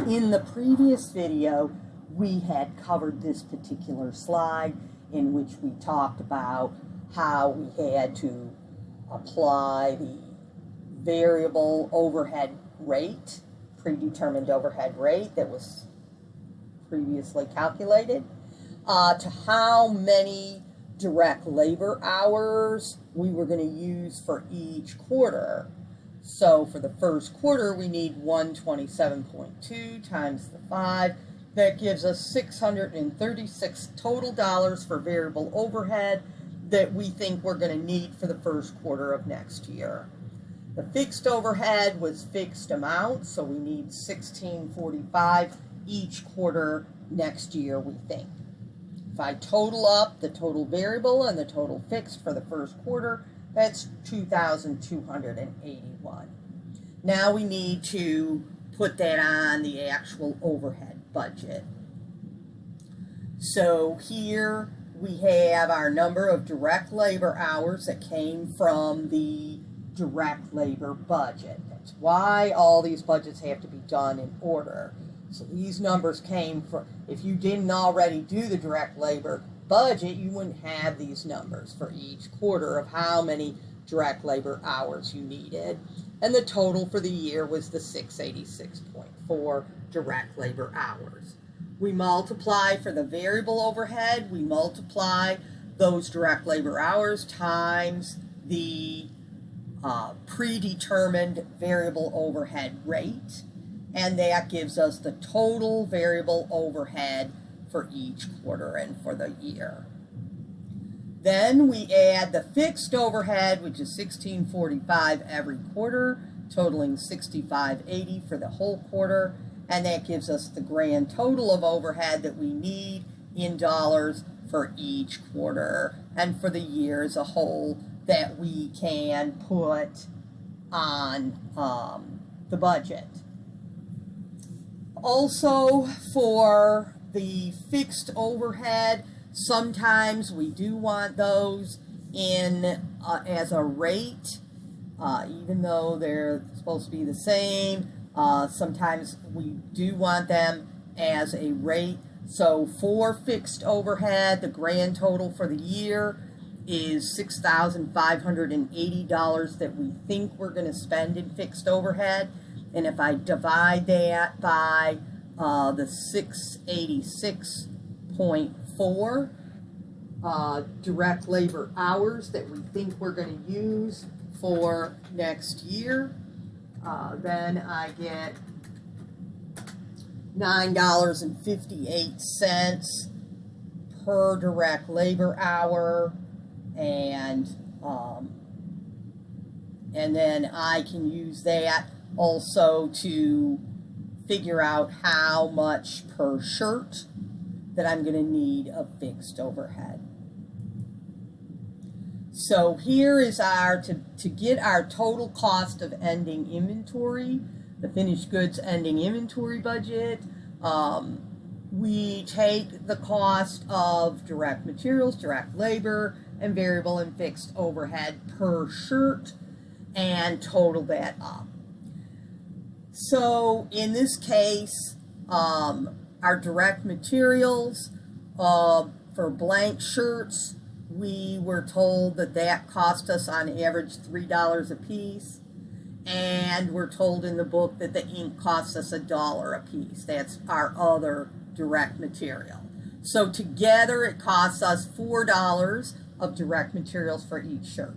In the previous video, we had covered this particular slide in which we talked about how we had to apply the variable overhead rate, predetermined overhead rate that was previously calculated, to how many direct labor hours we were going to use for each quarter. So for the first quarter, we need 127.2 times the 5. That gives us 636 total dollars for variable overhead that we think we're going to need for the first quarter of next year. The fixed overhead was fixed amount, so we need 1645 each quarter next year, we think. If I total up the total variable and the total fixed for the first quarter, that's 2,281. Now we need to put that on the actual overhead budget. So here we have our number of direct labor hours that came from the direct labor budget. That's why all these budgets have to be done in order. So these numbers came from, if you didn't already do the direct labor budget, you wouldn't have these numbers for each quarter of how many direct labor hours you needed. And the total for the year was the 686.4 direct labor hours. We multiply for the variable overhead, we multiply those direct labor hours times the predetermined variable overhead rate, and that gives us the total variable overhead for each quarter and for the year. Then we add the fixed overhead, which is $16.45 every quarter, totaling $65.80 for the whole quarter, and that gives us the grand total of overhead that we need in dollars for each quarter and for the year as a whole that we can put on the budget. Also, for the fixed overhead, sometimes we do want those in as a rate, even though they're supposed to be the same. Sometimes we do want them as a rate. So for fixed overhead, the grand total for the year is $6,580 that we think we're going to spend in fixed overhead. And if I divide that by the 686.4 direct labor hours that we think we're going to use for next year, then I get $9.58 per direct labor hour, and then I can use that also to figure out how much per shirt that I'm going to need of fixed overhead. So here is our, to get our total cost of ending inventory, the finished goods ending inventory budget, we take the cost of direct materials, direct labor, and variable and fixed overhead per shirt and total that up. So in this case, our direct materials for blank shirts, we were told that that cost us on average $3 a piece, and we're told in the book that the ink costs us $1 a piece. That's our other direct material. So together it costs us $4 of direct materials for each shirt.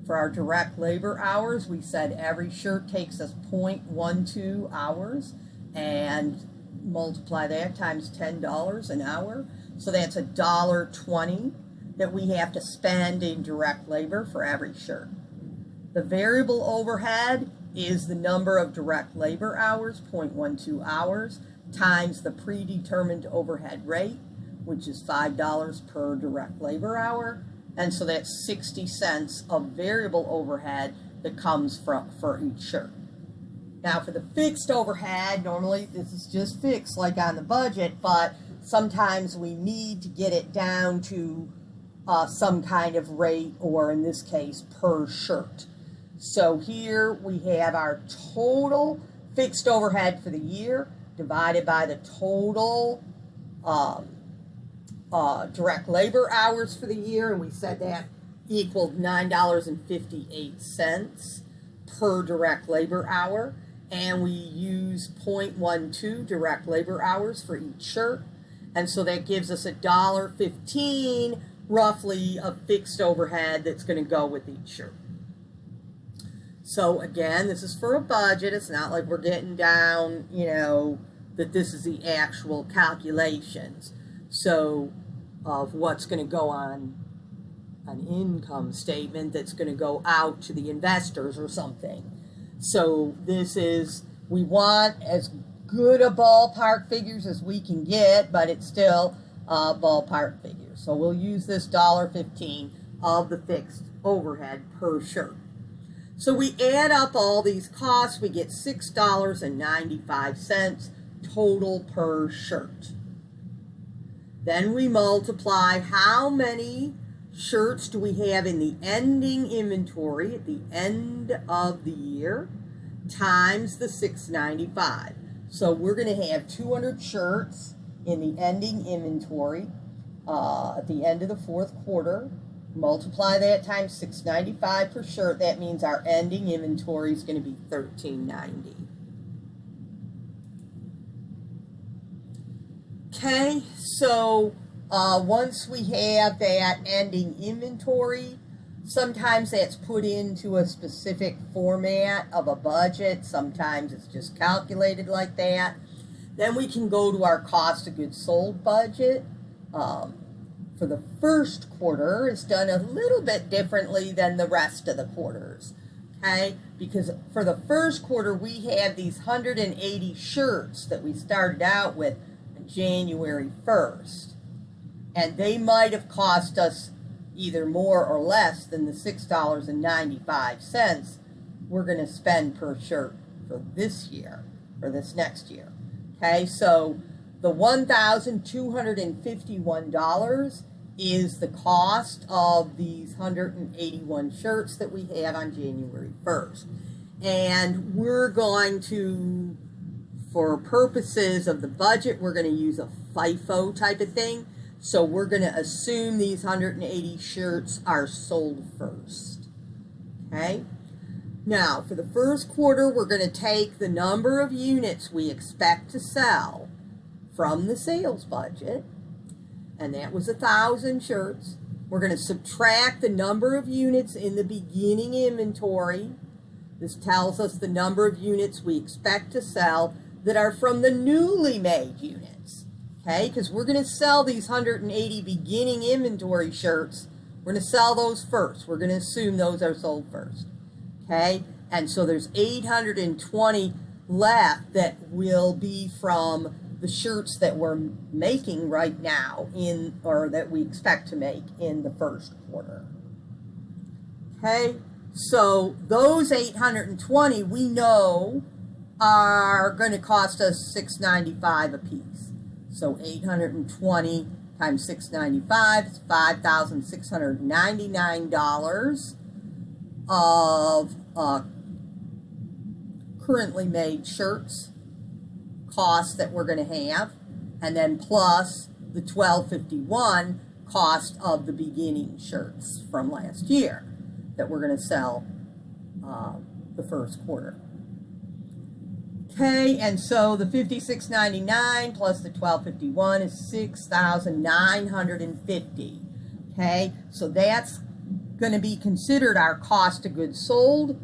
For our direct labor hours, we said every shirt takes us 0.12 hours, and multiply that times $10 an hour. So that's $1.20 that we have to spend in direct labor for every shirt. The variable overhead is the number of direct labor hours, 0.12 hours, times the predetermined overhead rate, which is $5 per direct labor hour. And so that's 60 cents of variable overhead that comes for each shirt. Now for the fixed overhead, normally this is just fixed like on the budget, but sometimes we need to get it down to some kind of rate, or in this case, per shirt. So here we have our total fixed overhead for the year divided by the total direct labor hours for the year, and we said that equaled $9.58 per direct labor hour, and we use 0.12 direct labor hours for each shirt, and so that gives us $1.15 roughly of fixed overhead that's going to go with each shirt. So again, this is for a budget. It's not like we're getting down, you know, that this is the actual calculations. So of what's going to go on an income statement that's going to go out to the investors or something. So this is, we want as good a ballpark figures as we can get, but it's still ballpark figures. So we'll use this $1.15 of the fixed overhead per shirt. So we add up all these costs, we get $6.95 total per shirt. Then we multiply how many shirts do we have in the ending inventory at the end of the year times the $6.95. So we're going to have 200 shirts in the ending inventory at the end of the fourth quarter. Multiply that times $6.95 per shirt. That means our ending inventory is going to be $13.90. Okay, so once we have that ending inventory, sometimes that's put into a specific format of a budget. Sometimes it's just calculated like that. Then we can go to our cost of goods sold budget. For the first quarter, it's done a little bit differently than the rest of the quarters, okay? Because for the first quarter, we have these 180 shirts that we started out with on January 1st. And they might have cost us either more or less than the $6.95 we're going to spend per shirt for this year, or this next year, okay? So the $1,251 is the cost of these 181 shirts that we have on January 1st. And we're going to, for purposes of the budget, we're going to use a FIFO type of thing. So we're going to assume these 180 shirts are sold first. Okay? Now, for the first quarter, we're going to take the number of units we expect to sell from the sales budget, and that was 1,000 shirts. We're going to subtract the number of units in the beginning inventory. This tells us the number of units we expect to sell that are from the newly made units. Okay, because we're going to sell these 180 beginning inventory shirts. We're going to sell those first. We're going to assume those are sold first. Okay, and so there's 820 left that will be from the shirts that we're making right now or that we expect to make in the first quarter. Okay, so those 820 we know are going to cost us $6.95 a piece. So 820 times $6.95 is $5,699 of currently made shirts cost that we're going to have, and then plus the $12.51 cost of the beginning shirts from last year that we're going to sell the first quarter. Okay, and so the $56.99 plus the $12.51 is $6,950. Okay, so that's going to be considered our cost of goods sold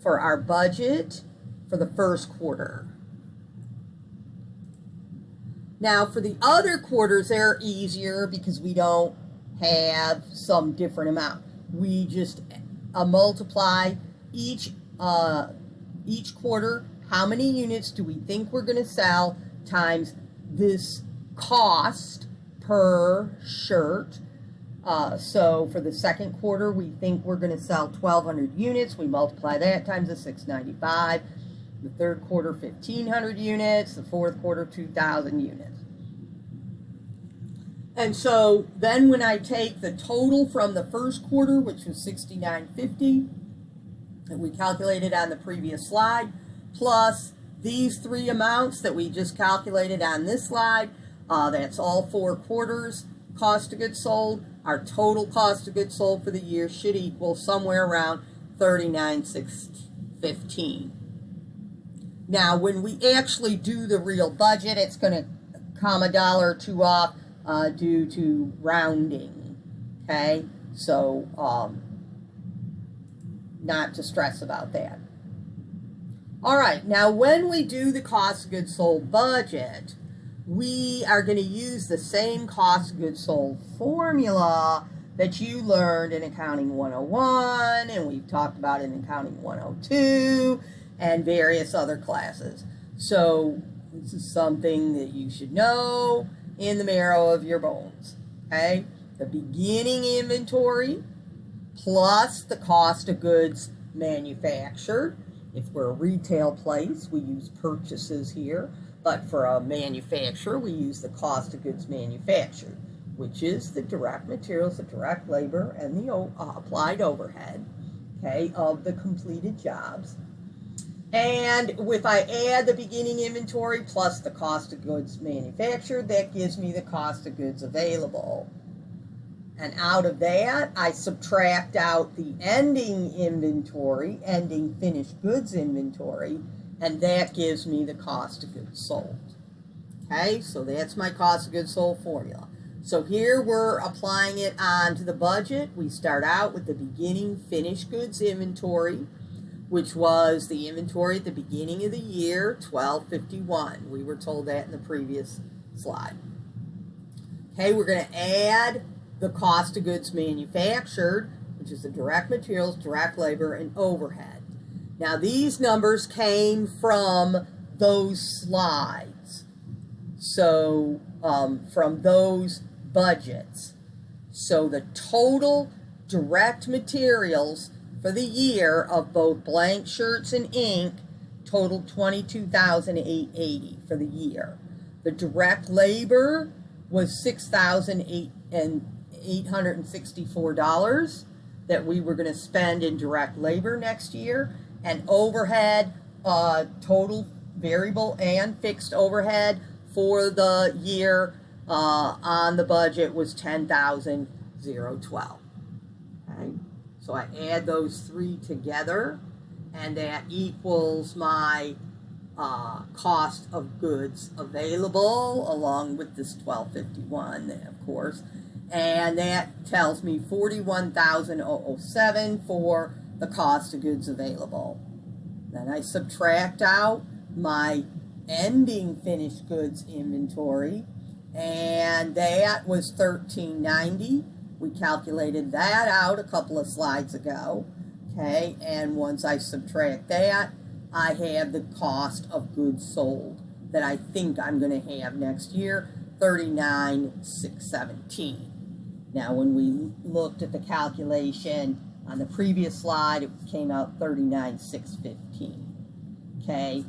for our budget for the first quarter. Now, for the other quarters, they're easier because we don't have some different amount. We just multiply each quarter. How many units do we think we're going to sell times this cost per shirt? So for the second quarter, we think we're going to sell 1,200 units. We multiply that times the $6.95. The third quarter, 1,500 units. The fourth quarter, 2,000 units. And so then when I take the total from the first quarter, which was $69.50, that we calculated on the previous slide, plus These three amounts that we just calculated on this slide, that's all 4 quarters cost of goods sold. Our total cost of goods sold for the year should equal somewhere around $39,615. Now, when we actually do the real budget, it's going to come $1 or $2 off due to rounding. Okay, so not to stress about that. All right, now when we do the cost of goods sold budget, we are going to use the same cost of goods sold formula that you learned in Accounting 101, and we've talked about in Accounting 102, and various other classes. So this is something that you should know in the marrow of your bones. Okay, the beginning inventory plus the cost of goods manufactured. If we're a retail place, we use purchases here, but for a manufacturer, we use the cost of goods manufactured, which is the direct materials, the direct labor, and the applied overhead, okay, of the completed jobs. And if I add the beginning inventory plus the cost of goods manufactured, that gives me the cost of goods available. And out of that, I subtract out the ending inventory, ending finished goods inventory, and that gives me the cost of goods sold. Okay, so that's my cost of goods sold formula. So here we're applying it onto the budget. We start out with the beginning finished goods inventory, which was the inventory at the beginning of the year, 1251. We were told that in the previous slide. Okay, we're going to add the cost of goods manufactured, which is the direct materials, direct labor, and overhead. Now these numbers came from those slides, so from those budgets. So the total direct materials for the year of both blank shirts and ink totaled $22,880 for the year. The direct labor was $6,864 that we were going to spend in direct labor next year, and overhead, total variable and fixed overhead for the year on the budget was $10,012. Okay, so I add those three together, and that equals my cost of goods available, along with this 1251, of course, and that tells me $41,007 for the cost of goods available. Then I subtract out my ending finished goods inventory, and that was $1,390. We calculated that out a couple of slides ago. Okay, and once I subtract that, I have the cost of goods sold that I think I'm going to have next year, $39,617. Now, when we looked at the calculation on the previous slide, it came out $39,615. Okay,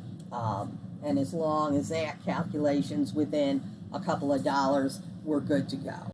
and as long as that calculation's within a couple of dollars, we're good to go.